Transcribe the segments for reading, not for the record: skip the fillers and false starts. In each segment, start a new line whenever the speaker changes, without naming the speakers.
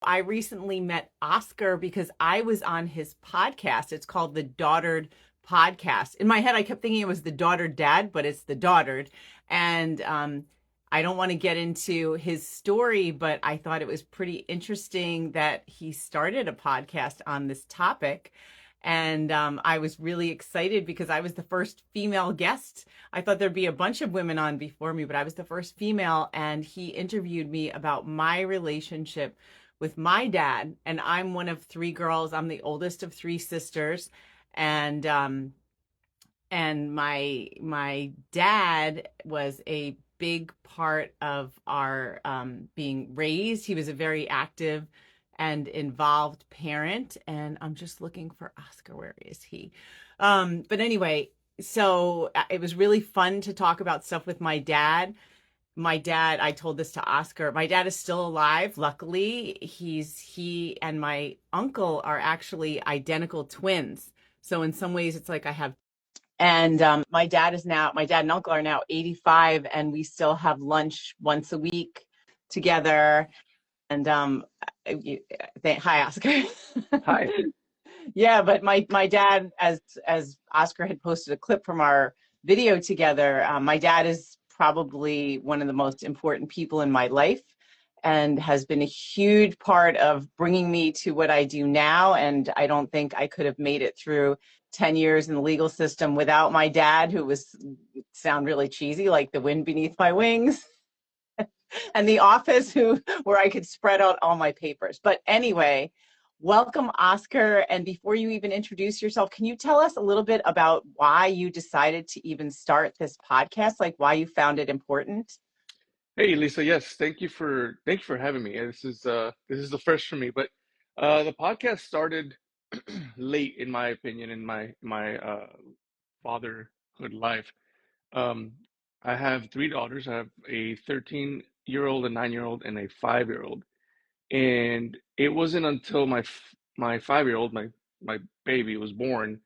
I recently met Oscar because I was on his podcast. It's called the Daughtered Podcast. In my head, I kept thinking it was the Daughtered Dad, but it's the Daughtered. And I don't want to get into his story, but I thought it was pretty interesting that he started a podcast on this topic. And I was really excited because I was the first female guest. I thought there'd be a bunch of women on before me, but I was the first female. And he interviewed me about my relationship with my dad. And I'm one of three girls. I'm the oldest of three sisters. And my dad was a big part of our being raised. He was a very active and involved parent. And I'm just looking for Oscar. Where is he? But anyway, so it was really fun to talk about stuff with my dad. I told this to Oscar. My dad is still alive. Luckily, he and my uncle are actually identical twins. So in some ways, it's like I have. And my dad and uncle are now 85, and we still have lunch once a week together. And hi, Oscar.
Hi.
Yeah, but my dad, as Oscar had posted a clip from our video together, my dad is probably one of the most important people in my life and has been a huge part of bringing me to what I do now. And I don't think I could have made it through 10 years in the legal system without my dad, who was, sound really cheesy, like the wind beneath my wings, and the office where I could spread out all my papers. But anyway, welcome, Oscar. And before you even introduce yourself, can you tell us a little bit about why you decided to even start this podcast, like why you found it important?
Hey, Lisa. Yes, thank you for having me. This is the first for me, but the podcast started late, in my opinion, in my fatherhood life. Um, I have three daughters. I have a 13-year-old, a 9-year-old, and a 5-year-old. And it wasn't until my 5-year-old, my baby, was born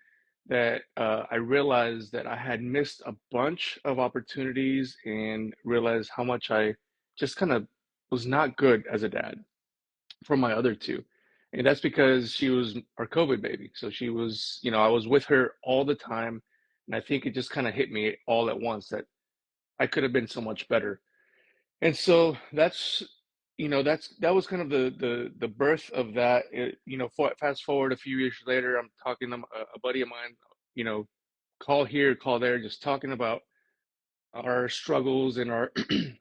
that I realized that I had missed a bunch of opportunities and realized how much I just kind of was not good as a dad for my other two. And that's because she was our COVID baby. So she was, I was with her all the time. And I think it just kind of hit me all at once that I could have been so much better. And so that was kind of the birth of that. Fast forward a few years later, I'm talking to a buddy of mine, you know, call here, call there, just talking about our struggles and our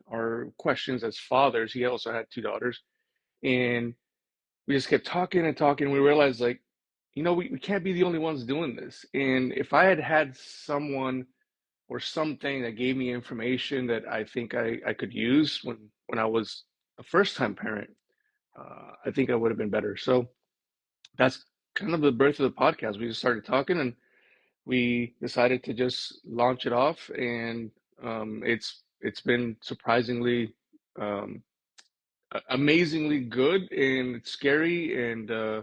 our questions as fathers. He also had two daughters, and we just kept talking and talking. We realized, like, we can't be the only ones doing this. And if I had had someone or something that gave me information that I think I could use when I was a first time parent, I think I would have been better. So that's kind of the birth of the podcast. We just started talking and we decided to just launch it off, and it's been surprisingly, um, amazingly good and scary, and uh,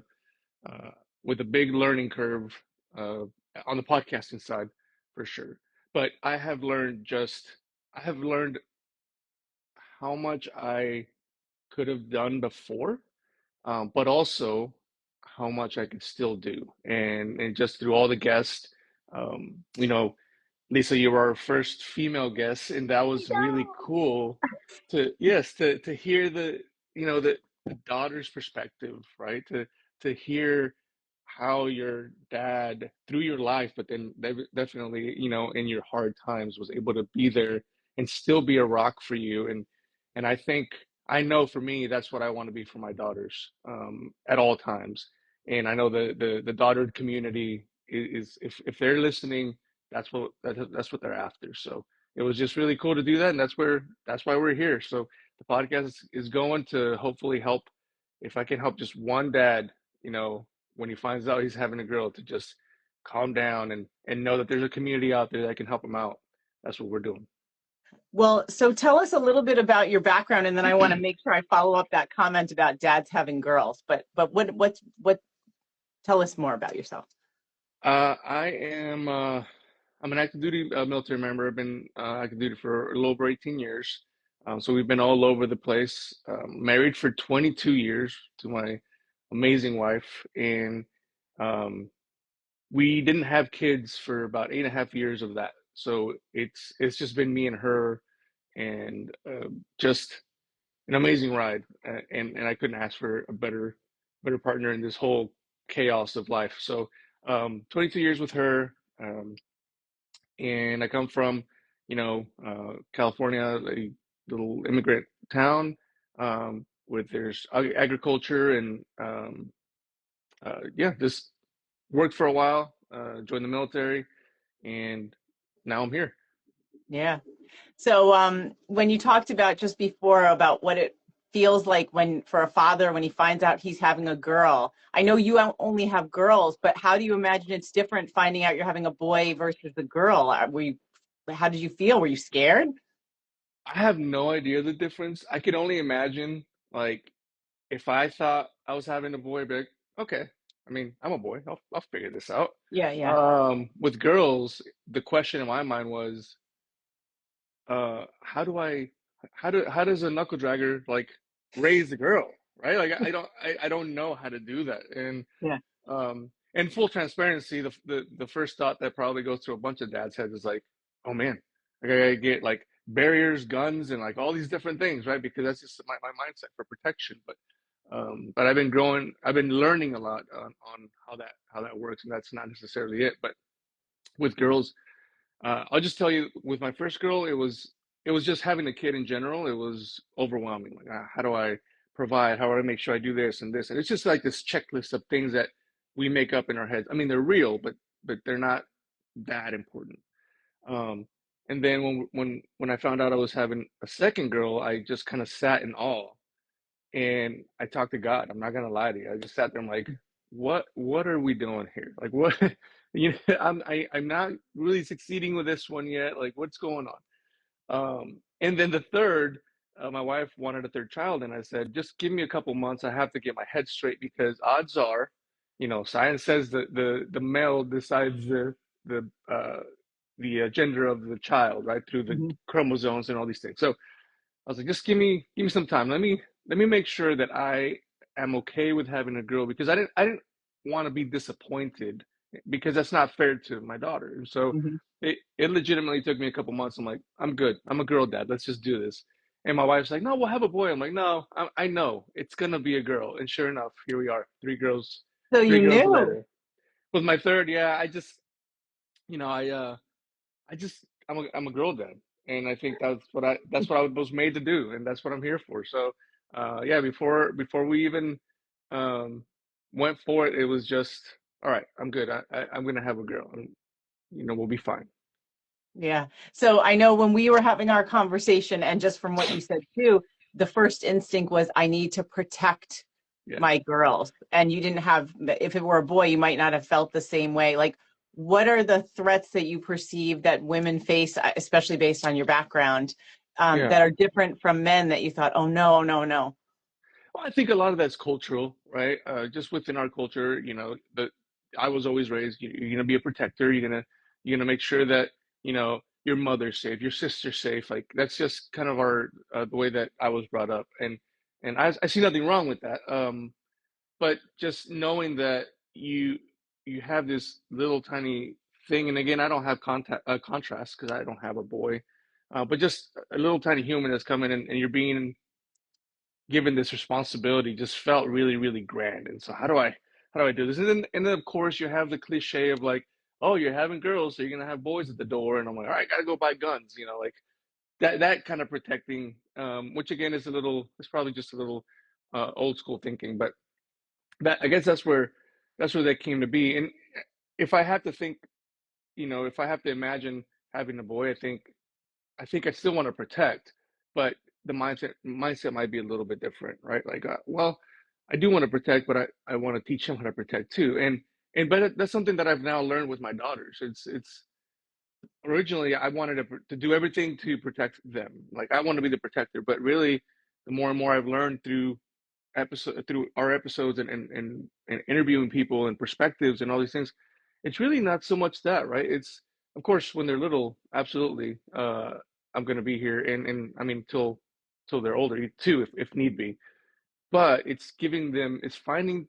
with a big learning curve uh, on the podcasting side for sure. But I have learned how much I could have done before, but also how much I could still do. And just through all the guests, um, you know, Lisa, you were our first female guest, and that was really cool to hear the daughter's perspective, right? To hear how your dad through your life, but then definitely, in your hard times was able to be there and still be a rock for you. And I know for me, that's what I want to be for my daughters, at all times. And I know the daughter community is, if they're listening, that's what they're after. So it was just really cool to do that, and that's why we're here. So the podcast is going to hopefully help. If I can help just one dad, when he finds out he's having a girl, to just calm down and know that there's a community out there that can help him out. That's what we're doing.
Well, so tell us a little bit about your background, and then I want to make sure I follow up that comment about dads having girls. But what? Tell us more about yourself.
I'm an active duty military member. I've been active duty for a little over 18 years. So we've been all over the place. Married for 22 years to my amazing wife, and um, we didn't have kids for about 8.5 years of that. So it's just been me and her, and just an amazing ride. And I couldn't ask for a better partner in this whole chaos of life. So 22 years with her. And I come from, California, a little immigrant town, with there's agriculture and yeah, just worked for a while, joined the military, and now I'm here.
Yeah. So, when you talked about just before about what it feels like when for a father when he finds out he's having a girl, I know you only have girls, but how do you imagine it's different finding out you're having a boy versus a girl? How did you feel? Were you scared?
I have no idea the difference. I could only imagine, like, if I thought I was having a boy, I'd be like, okay, I mean, I'm a boy, I'll figure this out.
Yeah, yeah,
With girls, the question in my mind was, how do how does a knuckle dragger like raise a girl, right? Like I don't know how to do that.
yeah,
And full transparency, the first thought that probably goes through a bunch of dads' heads is like, oh man, I gotta get like barriers, guns, and like all these different things, right? Because that's just my mindset for protection. But I've been learning a lot on how that works, and that's not necessarily it. But with girls, I'll just tell you, with my first girl, it was just having a kid in general. It was overwhelming. Like, how do I provide? How do I make sure I do this and this? And it's just like this checklist of things that we make up in our heads. I mean, they're real, but they're not that important. Um, and then when I found out I was having a second girl, I just kind of sat in awe, and I talked to God. I'm not gonna lie to you. I just sat there. I'm like, what are we doing here? Like, what? I'm not really succeeding with this one yet. Like, what's going on? And then the third, my wife wanted a third child, and I said, just give me a couple months. I have to get my head straight because odds are, science says that the male decides the gender of the child, right, through the
hmm
chromosomes and all these things. So I was like, just give me some time. Let me make sure that I am okay with having a girl because I didn't want to be disappointed because that's not fair to my daughter. And so
hmm
it legitimately took me a couple months. I'm like, I'm good. I'm a girl dad. Let's just do this. And my wife's like, no, we'll have a boy. I'm like, no, I know it's gonna be a girl. And sure enough, here we are,
So
three
you
girls
knew.
later. With my third, yeah, I'm a girl dad, and I think that's what I was made to do, and that's what I'm here for. So, yeah, before we even um, went for it, it was just all right. I'm good. I'm gonna have a girl, and we'll be fine.
Yeah. So I know when we were having our conversation, and just from what you said too, the first instinct was, I need to protect
Yeah,
my girls. And you didn't have, if it were a boy, you might not have felt the same way. Like, what are the threats that you perceive that women face, especially based on your background,
yeah.
that are different from men that you thought, oh no, no, no.
Well, I think a lot of that's cultural, right? Just within our culture, I was always raised. You're gonna be a protector. You're gonna make sure that your mother's safe, your sister's safe. Like that's just kind of our the way that I was brought up, and I see nothing wrong with that. But just knowing that you have this little tiny thing, and again, I don't have contrast because I don't have a boy, but just a little tiny human that's coming, and you're being given this responsibility just felt really, really grand. And so how do I do this? And then of course you have the cliche of like, oh, you're having girls, so you're gonna have boys at the door. And I'm like, all right, gotta go buy guns, like that kind of protecting, which again is it's probably just a little old school thinking, but that I guess that's where that came to be. And if I have to think, if I have to imagine having a boy, I think I still want to protect, but the mindset might be a little bit different, right? Like, well, I do want to protect, but I want to teach them how to protect too. And but that's something that I've now learned with my daughters. It's originally I wanted to do everything to protect them. Like I want to be the protector, but really, the more and more I've learned through our episodes and interviewing people and perspectives and all these things, it's really not so much that, right? It's of course when they're little, absolutely, I'm going to be here, and I mean till till they're older too, if need be. But it's giving them, it's finding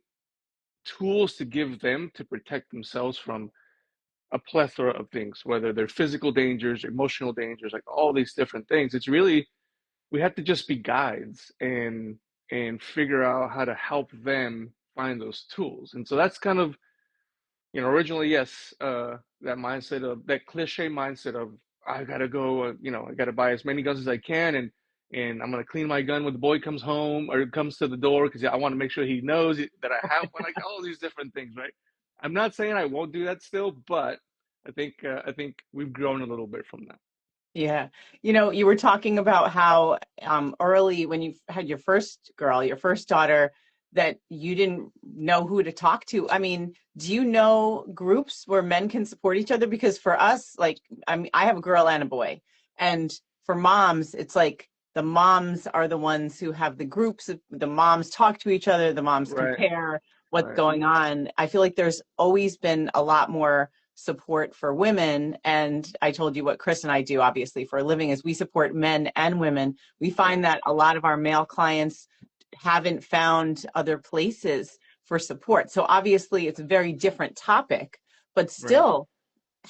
tools to give them to protect themselves from a plethora of things, whether they're physical dangers, emotional dangers, like all these different things. It's really, we have to just be guides and figure out how to help them find those tools. And so that's kind of, originally, yes, that mindset of that cliche mindset of I gotta go, I gotta buy as many guns as I can, and I'm gonna clean my gun when the boy comes home or comes to the door because I want to make sure he knows that I have one, like all these different things, right? I'm not saying I won't do that still, but I think we've grown a little bit from that.
Yeah. You were talking about how early when you had your first girl, your first daughter, that you didn't know who to talk to. I mean, do you know groups where men can support each other? Because for us, like, I mean, I have a girl and a boy. And for moms, it's like the moms are the ones who have the groups of the moms talk to each other, the moms
Right,
compare what's
right,
going on. I feel like there's always been a lot more support for women. And I told you what Chris and I do, obviously, for a living is we support men and women. We
right,
find that a lot of our male clients haven't found other places for support. So obviously, it's a very different topic, but
right.
still,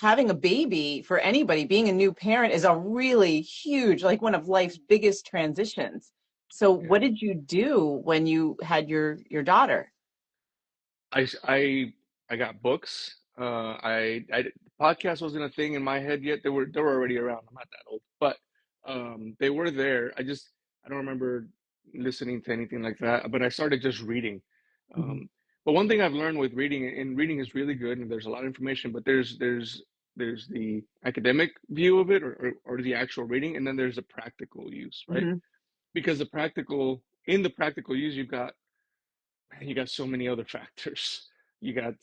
having a baby for anybody, being a new parent is a really huge, like one of life's biggest transitions. So
Yeah.
what did you do when you had your daughter?
I got books. Podcast wasn't a thing in my head yet. They were already around. I'm not that old, but they were there. I don't remember listening to anything like that. But I started just reading.
Mhm.
Um, but one thing I've learned with reading, and reading is really good, and there's a lot of information. But there's the academic view of it, or the actual reading, and then there's the practical use, right?
Mhm.
Because in the practical use, you got so many other factors. You got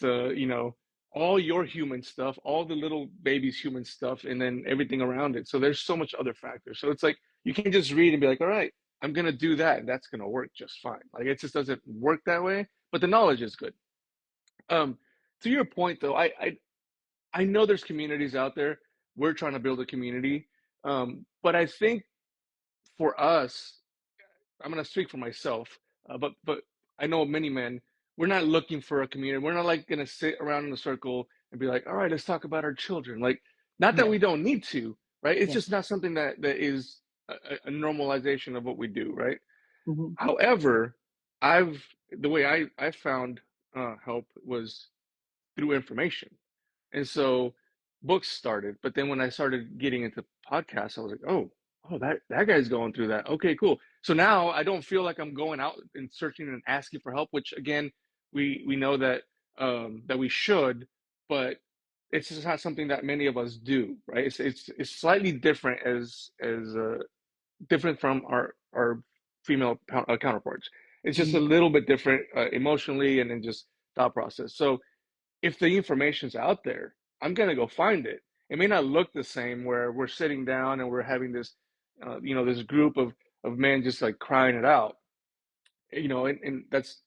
all your human stuff, all the little baby's human stuff, and then everything around it. So there's so much other factors. So it's like you can't just read and be like, all right, I'm gonna do that, and that's gonna work just fine. Like it just doesn't work that way. But the knowledge is good. Um, to your point though, I know there's communities out there. We're trying to build a community. But I think for us, I'm gonna speak for myself, but I know many men. We're not looking for a community. We're not like gonna sit around in a circle and be like, all right, let's talk about our children. Like, not that
Yeah.
we don't need to, right? It's
Yeah.
just not something that is a normalization of what we do, right?
Mhm.
However, I've the way I found help was through information. And so books started, but then when I started getting into podcasts, I was like, oh, that guy's going through that. Okay, cool. So now I don't feel like I'm going out and searching and asking for help, which again, we know that we should, but it's just not something that many of us do, right? It's slightly different as different from our female counterparts. It's just a
Mhm.
little bit different emotionally and then just thought process. So if the information's out there, I'm gonna go find it. It may not look the same where we're sitting down and we're having this group of men just like crying it out, and that's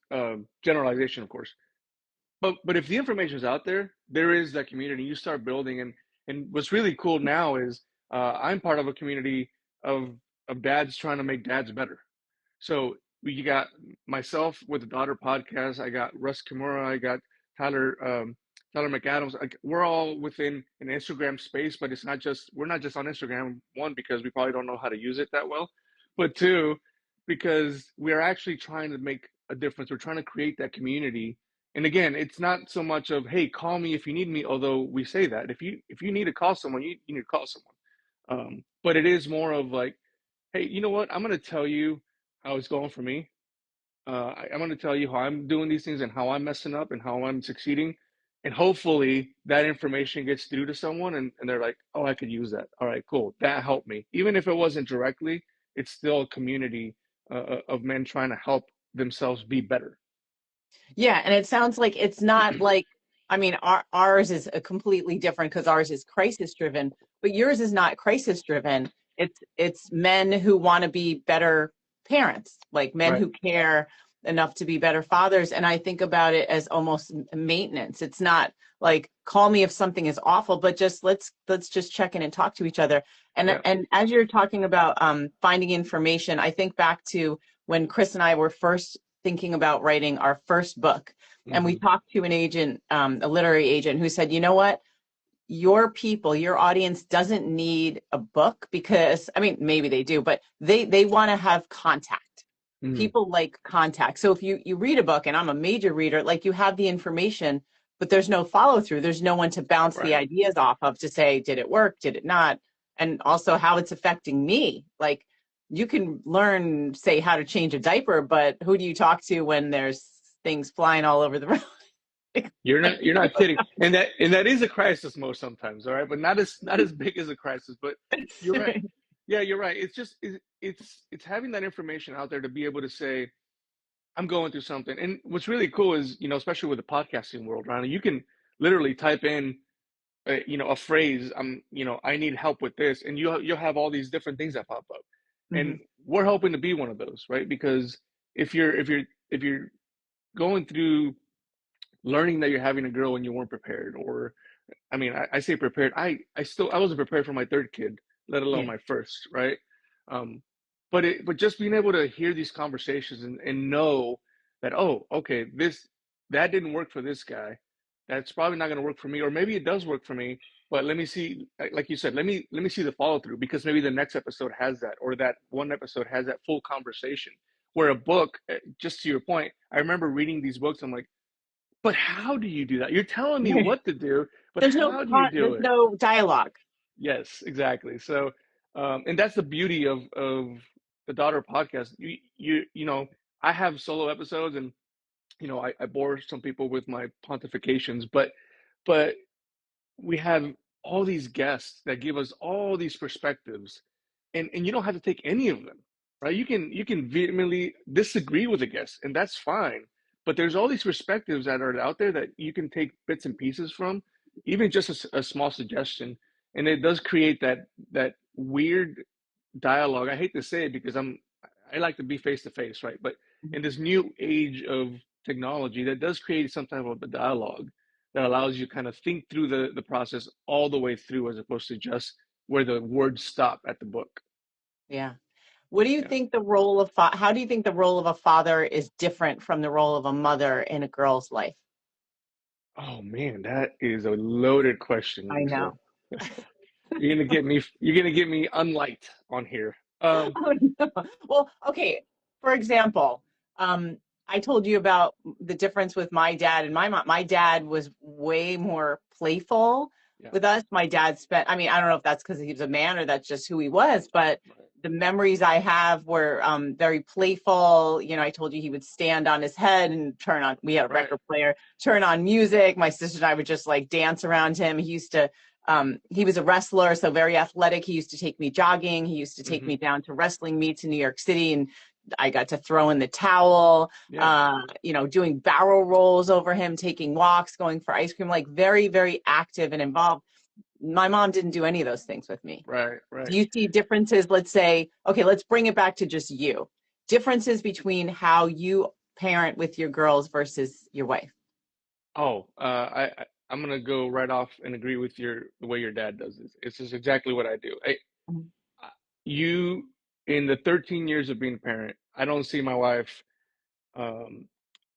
generalization, of course. But if the information is out there, there is that community. You start building, and what's really cool now is I'm part of a community of of dads trying to make dads better. So you got myself with the Daughter Podcast. I got Russ Kimura. I got Tyler Tyler McAdams. Like, we're all within an Instagram space, but we're not just on Instagram. One, because we probably don't know how to use it that well, but two, because we are actually trying to make a difference. We're trying to create that community. And again, it's not so much of, hey, call me if you need me. Although we say that if you need to call someone, you need to call someone. But it is more of like, hey, you know what? I'm going to tell you how it's going for me. I'm going to tell you how I'm doing these things and how I'm messing up and how I'm succeeding. And hopefully that information gets through to someone and they're like, oh, I could use that. All right, cool. That helped me. Even if it wasn't directly, it's still a community of men trying to help themselves be better.
Yeah, and it sounds like it's not like, I mean, ours is a completely different because ours is crisis driven, but yours is not crisis driven. It's men who want to be better parents, like men
Right.
who care. enough to be better fathers. And I think about it as almost maintenance. It's not like call me if something is awful, but just let's just check in and talk to each other.
Yeah.
And as you're talking about finding information, I think back to when Chris and I were first thinking about writing our first book, and we
Hmm.
talked to an agent, a literary agent, who said, you know what? Your people, your audience doesn't need a book because I mean maybe they do, but they want to have contact.
Hmm.
People like contact. So if you read a book, and I'm a major reader, like you have the information, but there's no follow through. There's no one to bounce the
Right.
ideas off of to say, did it work? Did it not? And also how it's affecting me. Like you can learn, say, how to change a diaper, but who do you talk to when there's things flying all over the room? What do
You're
you
not kidding. And that is a crisis most sometimes, all right? But not as big as a crisis, but you're right.
do?
Yeah, you're right. It's just it's having that information out there to be able to say I'm going through something. And what's really cool is, especially with the podcasting world, Ronnie, you can literally type in a phrase, I need help with this, and you'll have all these different things that pop up.
Hmm.
And we're hoping to be one of those, right? Because if you're going through learning that you're having a girl and you weren't prepared, or I mean, I say prepared. I wasn't prepared for my third kid, let alone
Yeah.
my first, right? Um, but just being able to hear these conversations and know that, oh, okay, that didn't work for this guy. That's probably not going to work for me, or maybe it does work for me. But let me see, like you said, let me see the follow through, because maybe the next episode has that, or that one episode has that full conversation. Where a book, just to your point, I remember reading these books. I'm like, but how do you do that? You're telling me what to do, but how do you do
There's
it?
no dialogue.
Yes, exactly. So, and that's the beauty of the Daughter podcast. I have solo episodes, and I bore some people with my pontifications, but we have all these guests that give us all these perspectives, and you don't have to take any of them, right? You can vehemently disagree with a guest, and that's fine. But there's all these perspectives that are out there that you can take bits and pieces from, even just a small suggestion, and it does create that weird dialogue. I hate to say it because I like to be face to face, right? But in this new age of technology, that does create some type of a dialogue that allows you to kind of think through the process all the way through, as opposed to just where the words stop at the book.
Yeah. What do you
Yeah.
think the role of how do you think the role of a father is different from the role of a mother in a girl's life?
Oh man, that is a loaded question,
I
Lisa.
know.
You're gonna get me unliked on here.
Oh, no. Well, okay. For example, um, I told you about the difference with my dad and my mom. My dad was way more playful
Yeah.
with us. My dad spent, I mean, I don't know if that's because he was a man or that's just who he was, but
Right.
the memories I have were very playful. You know, I told you he would stand on his head and turn on, we had a
Right.
record player, turn on music. My sister and I would just like dance around him. He was a wrestler, so very athletic. He used to take me jogging. He used to take
Hmm.
me down to wrestling meets in New York City, and I got to throw in the towel,
Yeah.
doing barrel rolls over him, taking walks, going for ice cream, like very, very active and involved. My mom didn't do any of those things with me.
Right.
Do
Right.
you see differences? Let's say, okay, let's bring it back to just you. Differences between how you parent with your girls versus your wife.
Oh, I'm gonna go right off and agree with the way your dad does this. It's just exactly what I do.
Mhm.
You in the 13 years of being a parent, I don't see my wife um,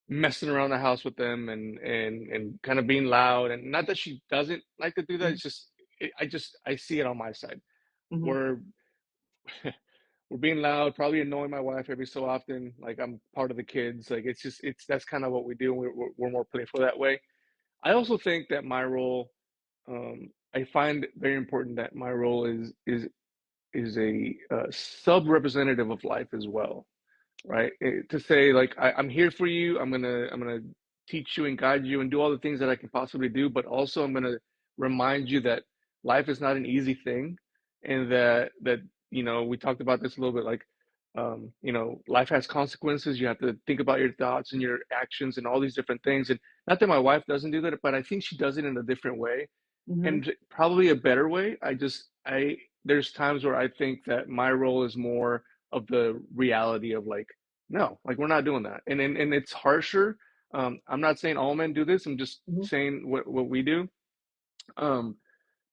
messing around the house with them and kind of being loud. And not that she doesn't like to do that. It's just I see it on my side.
Mhm.
We're we're being loud, probably annoying my wife every so often. Like I'm part of the kids. Like it's that's kind of what we do. We're more playful that way. I also think that my role, I find very important that my role is a sub-representative of life as well, right? To say like I'm here for you. I'm gonna teach you and guide you and do all the things that I can possibly do, but also I'm gonna remind you that life is not an easy thing, and that we talked about this a little bit, like life has consequences. You have to think about your thoughts and your actions and all these different things. And not that my wife doesn't do that, but I think she does it in a different way,
Mhm.
and probably a better way. There's times where I think that my role is more of the reality of like No, like we're not doing that. And it's harsher. I'm not saying all men do this. I'm just
Mhm.
saying what we do. Um,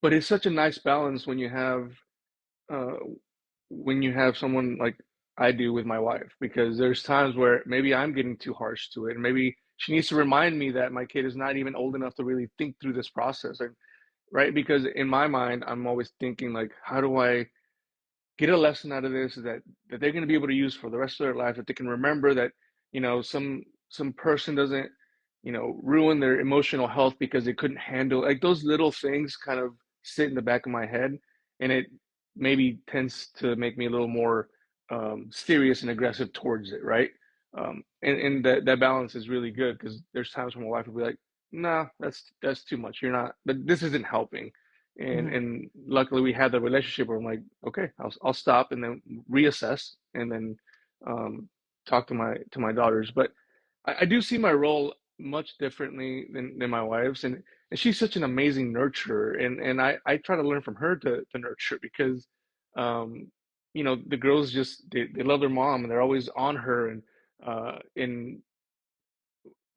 but it's such a nice balance uh, when you have someone like I do with my wife, because there's times where maybe I'm getting too harsh to it, and maybe she needs to remind me that my kid is not even old enough to really think through this process, and right? Because in my mind, I'm always thinking like, how do I get a lesson out of this that they're going to be able to use for the rest of their life, that they can remember that, some person doesn't, ruin their emotional health because they couldn't handle, like, those little things kind of sit in the back of my head, and it maybe tends to make me a little more serious and aggressive towards it, right? And that balance is really good, because there's times when my wife will be like, "No, that's too much. You're not. But this isn't helping." And
Mhm.
and luckily we had the relationship where I'm like, okay, I'll stop and then reassess, and then talk to my daughters. But I do see my role much differently than my wife's, and she's such an amazing nurturer, and I try to learn from her to nurture, because um, the girls just they love their mom, and they're always on her, and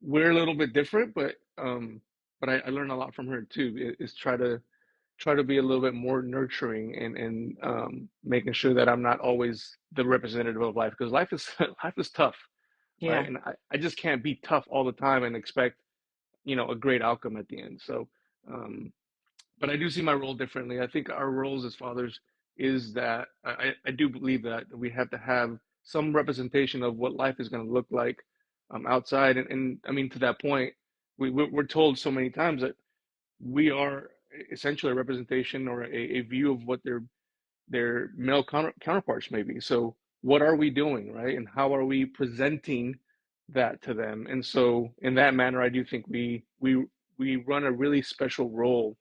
we're a little bit different, but I learn a lot from her too. Is try to be a little bit more nurturing, and making sure that I'm not always the representative of life, because life is life is tough, right?
Yeah.
And I just can't be tough all the time and expect, a great outcome at the end. So, um, but I do see my role differently. I think our roles as fathers is that I do believe that we have to have some representation of what life is going to look like outside. And I mean, to that point, we're told so many times that we are essentially a representation or a view of what their male counterparts may be. So what are we doing, right? And how are we presenting that to them? And so in that manner, I do think we run a really special role,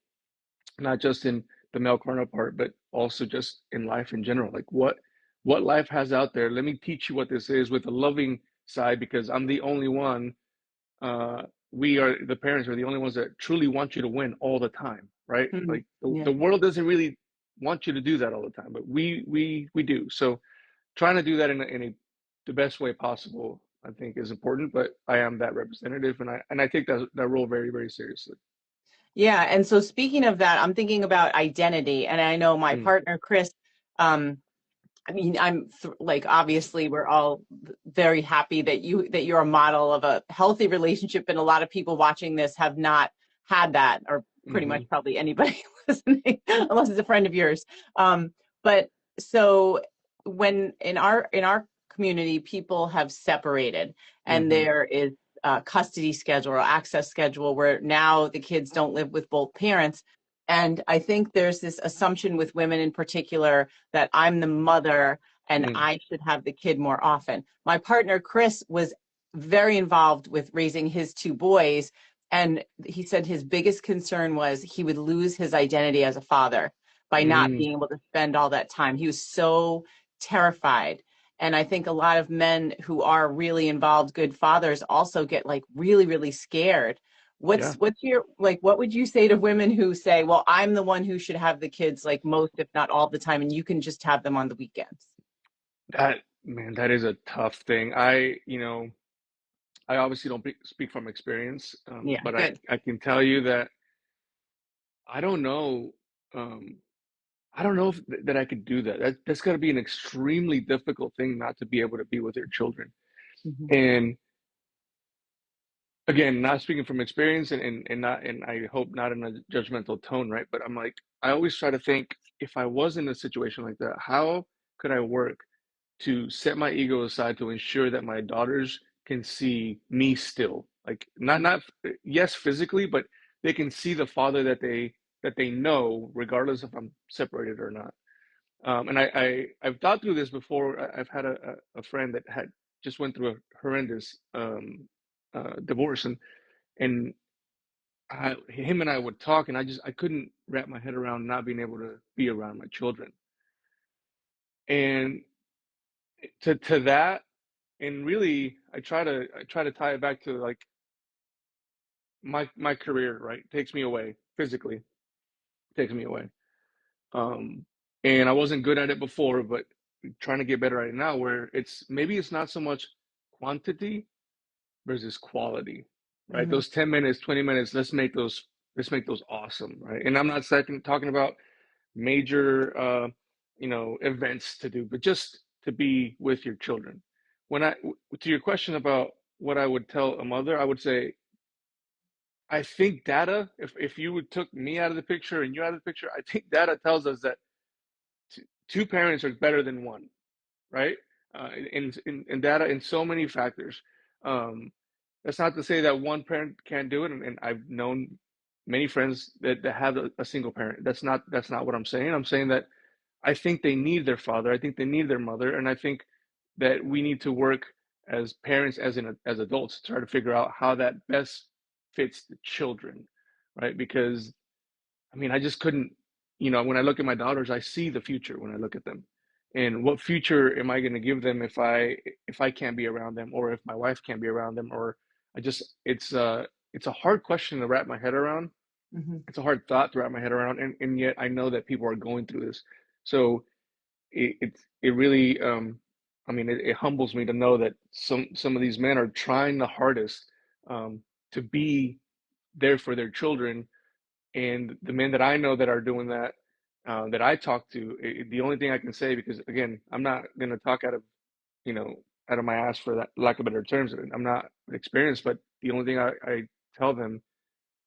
not just in the male counterpart, but also just in life in general. Like what life has out there. Let me teach you what this is, with a loving side, because I'm the only one, uh, we are the parents are the only ones that truly want you to win all the time, right?
Mhm.
Like the
Yeah.
world doesn't really want you to do that all the time, but we do. So trying to do that in the best way possible, I think, is important. But I am that representative, and I take that role very, very seriously.
Yeah. And so speaking of that, I'm thinking about identity. And I know my
Mm,
partner, Chris, um, I mean, like obviously we're all very happy that you're a model of a healthy relationship, and a lot of people watching this have not had that, or pretty much
hmm
probably anybody listening, unless it's a friend of yours. But so when in our community, people have separated, and
hmm
there is a custody schedule or access schedule where now the kids don't live with both parents. And I think there's this assumption with women in particular that I'm the mother and
mm,
I should have the kid more often. My partner, Chris, was very involved with raising his two boys. And he said his biggest concern was he would lose his identity as a father by not
mm,
being able to spend all that time. He was so terrified. And I think a lot of men who are really involved, good fathers, also get like really, really scared.
yeah.
What's your like what would you say to women who say, well, I'm the one who should have the kids like most, if not all the time, and you can just have them on the weekends?
That man, that is a tough thing. I obviously don't speak from experience,
Yeah,
but I
good.
I can tell you that I don't know. Um, I don't know if that I could do that. That's got to be an extremely difficult thing, not to be able to be with your children.
Mhm.
And again, not speaking from experience, and I hope not in a judgmental tone, right? But I'm like, I always try to think, if I was in a situation like that, how could I work to set my ego aside to ensure that my daughters can see me still, like not yes physically, but they can see the father that they know, regardless if I'm separated or not. And I've thought through this before. I've had a friend that had just went through a horrendous divorce, and him and I would talk, and I couldn't wrap my head around not being able to be around my children. And to that, and really, I try to tie it back to, like, my career, right? Takes me away physically, takes me away. Um, and I wasn't good at it before, but trying to get better at it now, where maybe it's not so much quantity versus quality, right?
Hmm.
Those 10 minutes, 20 minutes, let's make those awesome, right? And I'm not talking about major events to do, but just to be with your children. When I to your question about what I would tell a mother, I would say I think data, if you would took me out of the picture and you out of the picture, I think data tells us that two parents are better than one, right? In data, in so many factors. Um, that's not to say that one parent can't do it, and I've known many friends that have a single parent. That's not what I'm saying. I'm saying that I think they need their father. I think they need their mother, and I think that we need to work as parents, as adults, to try to figure out how that best fits the children, right? Because I mean, I just couldn't, when I look at my daughters, I see the future when I look at them. And what future am I going to give them if I can't be around them, or if my wife can't be around them, or I just it's a hard question to wrap my head around.
Hmm.
It's a hard thought to wrap my head around, and yet I know that people are going through this. So it really I mean it humbles me to know that some of these men are trying the hardest to be there for their children, and the men that I know that are doing that, that I talk to, the only thing I can say, because again, I'm not going to talk you know, out of my ass, for that lack of better terms. I'm not experienced, but the only thing I tell them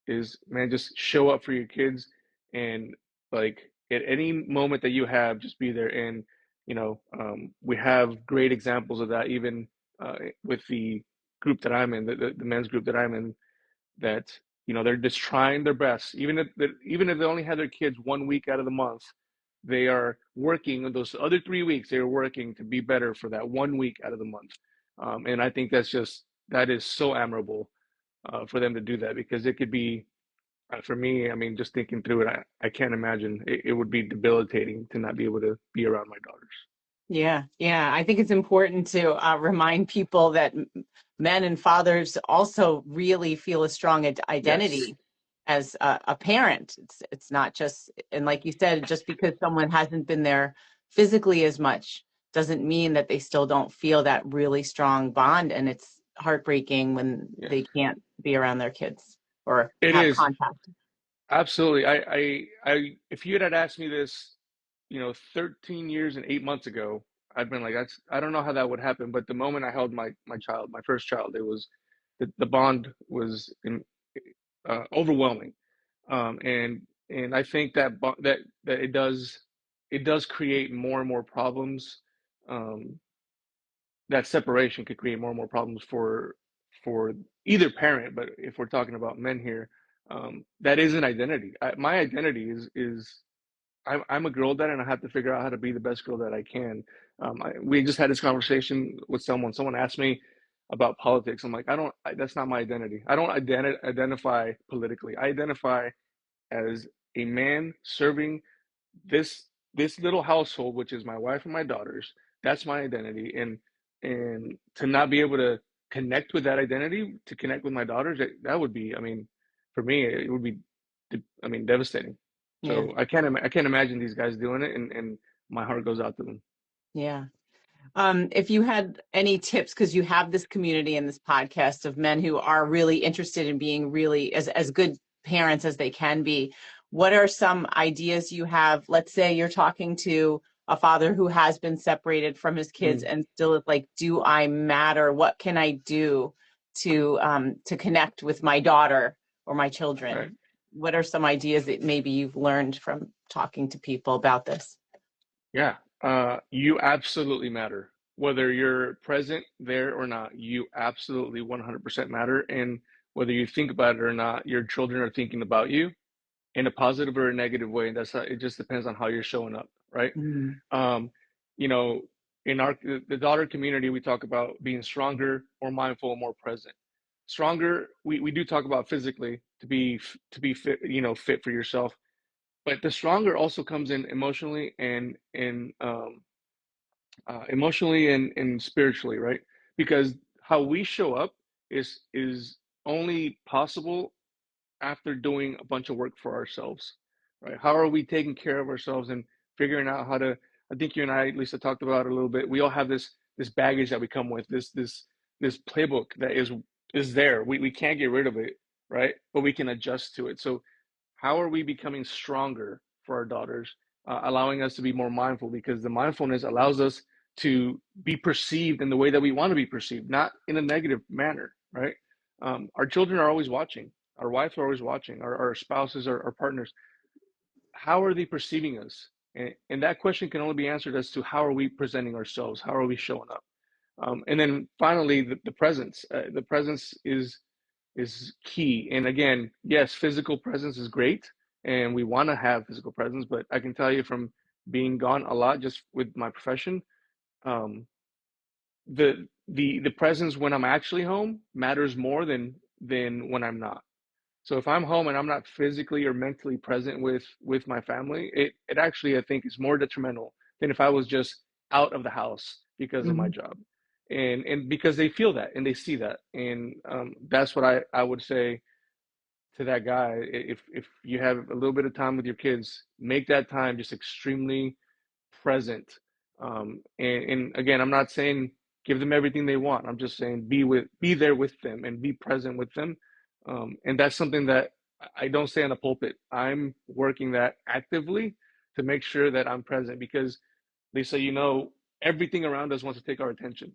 is, man, just show up for your kids, and like at any moment that you have, just be there. And we have great examples of that, even with the group that I'm in, the men's group that I'm in, that they're just trying their best, even if they only have their kids 1 week out of the month, they are working those other 3 weeks, they're working to be better for that 1 week out of the month. And I think that is so admirable for them to do that, because it could be, for me, I mean, just thinking through it, I can't imagine it would be debilitating to not be able to be around my daughters.
Yeah, yeah. I think it's important to remind people that men and fathers also really feel a strong
Yes.
identity as a parent. It's not just, and like you said, just because someone hasn't been there physically as much doesn't mean that they still don't feel that really strong bond. And it's heartbreaking when
Yeah,
they can't be around their kids or
it
have
is.
contact.
Absolutely. If you had asked me this, 13 years and 8 months ago, I'd been like, I don't know how that would happen. But the moment I held my child, my first child, it was the bond was overwhelming. And I think that it does create more and more problems. Um, that separation could create more and more problems for either parent. But if we're talking about men here, that is an identity. My identity is I'm a girl dad, and I have to figure out how to be the best girl that I can. We just had this conversation with someone. Someone asked me about politics. I'm like, that's not my identity. I don't identify politically. I identify as a man serving this this little household, which is my wife and my daughters. That's my identity. And to not be able to connect with that identity, to connect with my daughters, that would be, I mean, for me, it would be, I mean, devastating.
Yeah,
So I can't imagine these guys doing it, and my heart goes out to them.
yeah. If you had any tips, because you have this community and this podcast of men who are really interested in being really as good parents as they can be, what are some ideas you have? Let's say you're talking to a father who has been separated from his kids
Mm,
and still is like, do I matter? What can I do to connect with my daughter or my
right.
children? What are some ideas that maybe you've learned from talking to people about this?
Yeah. You absolutely matter. Whether you're present there or not, you absolutely 100% matter. And whether you think about it or not, your children are thinking about you in a positive or a negative way. That's how, it just depends on how you're showing up, right?
Mm.
Um, you know, in the daughter community, we talk about being stronger, more mindful, more present. Stronger, we do talk about physically, to be fit, fit for yourself. But the stronger also comes in emotionally, and spiritually, right? Because how we show up is only possible after doing a bunch of work for ourselves, right? How are we taking care of ourselves and figuring out how to? I think you and I, Lisa, talked about it a little bit. We all have this baggage that we come with, this this playbook that is there. We can't get rid of it, right? But we can adjust to it. So how are we becoming stronger for our daughters, allowing us to be more mindful, because the mindfulness allows us to be perceived in the way that we want to be perceived, not in a negative manner, right? Our children are always watching. Our wives are always watching. Our spouses, our partners. How are they perceiving us? And that question can only be answered as to how are we presenting ourselves? How are we showing up? And then finally, the presence. The presence is key. And again, yes, physical presence is great, and we want to have physical presence. But I can tell you from being gone a lot, just with my profession, um, the presence when I'm actually home matters more than when I'm not. So if I'm home and I'm not physically or mentally present with my family, it actually I think is more detrimental than if I was just out of the house because of my
Hmm.
job, and because they feel that and they see that, and that's what I would say to that guy. If you have a little bit of time with your kids, make that time just extremely present. And again, I'm not saying give them everything they want. I'm just saying be there with them and be present with them. And that's something that I don't say on the pulpit. I'm working that actively to make sure that I'm present, because Lisa, everything around us wants to take our attention,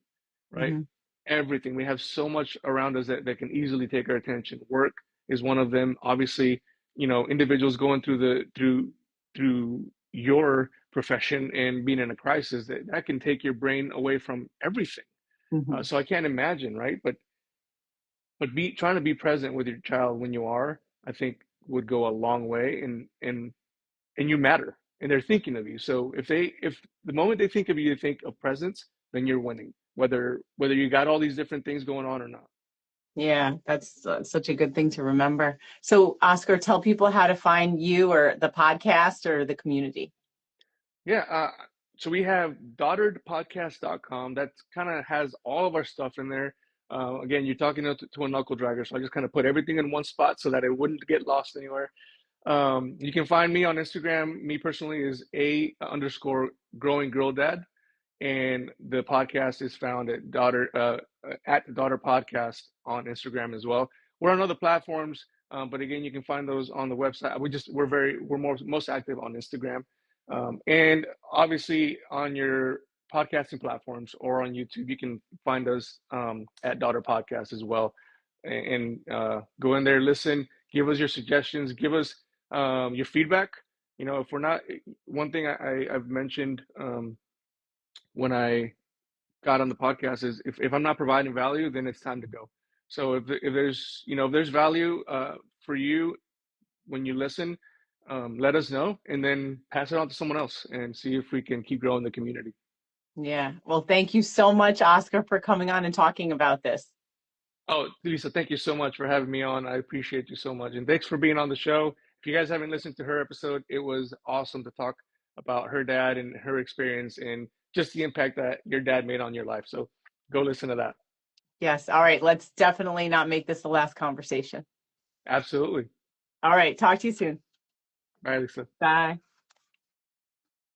right?
Hmm.
Everything. We have so much around us that can easily take our attention. Work is one of them. Obviously, individuals going through your profession and being in a crisis, that can take your brain away from everything.
Hmm.
So I can't imagine, right? But be trying to be present with your child when you are, I think, would go a long way, and you matter, and they're thinking of you. So if the moment they think of you, they think of presence, then you're winning, whether you got all these different things going on or not.
Yeah, that's such a good thing to remember. So, Oscar, tell people how to find you or the podcast or the community.
Yeah. So we have daughteredpodcast.com. That kind of has all of our stuff in there. Again, you're talking to a knuckle dragger, so I just kind of put everything in one spot so that it wouldn't get lost anywhere. You can find me on Instagram. Me personally is a_growing girl dad, and the podcast is found at daughter podcast on Instagram as well. We're on other platforms, but again, you can find those on the website. We're most active on Instagram, and obviously on your podcasting platforms or on YouTube, you can find us at Daughter Podcast as well. And go in there, listen, give us your suggestions, give us your feedback. If we're not, one thing I've mentioned when I got on the podcast is if I'm not providing value, then it's time to go. So if there's value for you when you listen, let us know, and then pass it on to someone else and see if we can keep growing the community.
Yeah. Well, thank you so much, Oscar, for coming on and talking about this.
Oh, Lisa, thank you so much for having me on. I appreciate you so much, and thanks for being on the show. If you guys haven't listened to her episode, it was awesome to talk about her dad and her experience and just the impact that your dad made on your life. So go listen to that.
Yes. All right. Let's definitely not make this the last conversation.
Absolutely.
All right. Talk to you soon.
All right, Lisa.
Bye.